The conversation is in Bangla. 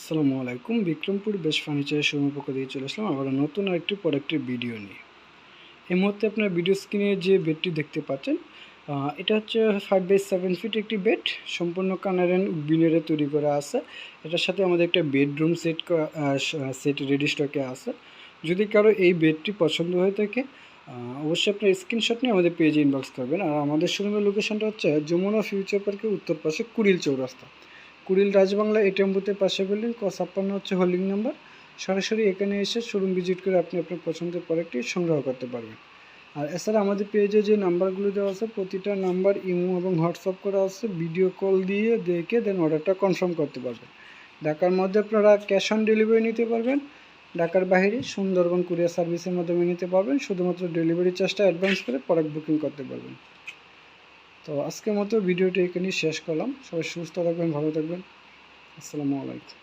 আসসালামু আলাইকুম। বিক্রমপুর বেস্ট ফার্নিচারের শোরুমের পক্ষ থেকে চলে আসলাম আবার নতুন আরেকটি প্রোডাক্টের ভিডিও নিয়ে। এই মুহূর্তে আপনার ভিডিও স্ক্রিনে যে বেডটি দেখতে পাচ্ছেন, এটা হচ্ছে 5x7 ফিট একটি বেড, সম্পূর্ণ কানারেন বিনেরে তৈরি করা আছে। এটার সাথে আমাদের একটা বেডরুম সেট রেডি স্টকে আছে। যদি কারো এই বেডটি পছন্দ হয়ে থাকে, অবশ্যই আপনার স্ক্রিনশট নিয়ে আমাদের পেজে ইনবক্স করবেন। আর আমাদের শোরুমের লোকেশনটা হচ্ছে যমুনা ফিউচার পার্কের উত্তর পাশে কুড়িল চৌরাস্তা, কুড়িল রাজবাংলা এটিএম বুথের পাশে বিল্ডিং, ক 56 হচ্ছে হোল্ডিং নাম্বার। সরাসরি এখানে এসে শোরুম ভিজিট করে আপনি আপনার পছন্দের প্রোডাক্টটি সংগ্রহ করতে পারবেন। আর এছাড়া আমাদের পেজে যে নাম্বারগুলো দেওয়া আছে, প্রতিটা নাম্বার ইমো এবং হোয়াটসঅ্যাপ করা আছে। ভিডিও কল দিয়ে দেখে দেন অর্ডারটা কনফার্ম করতে পারবেন। ঢাকার মধ্যে আপনারা ক্যাশ অন ডেলিভারি নিতে পারবেন, ঢাকার বাইরে সুন্দরবন কুরিয়ার সার্ভিসের মাধ্যমে নিতে পারবেন। শুধুমাত্র ডেলিভারি চার্জটা অ্যাডভান্স করে প্রোডাক্ট বুকিং করতে পারবেন। তো আজকের মতো ভিডিওটি এখানেই শেষ করলাম। সবাই সুস্থ থাকবেন, ভালো থাকবেন। আসসালামু আলাইকুম।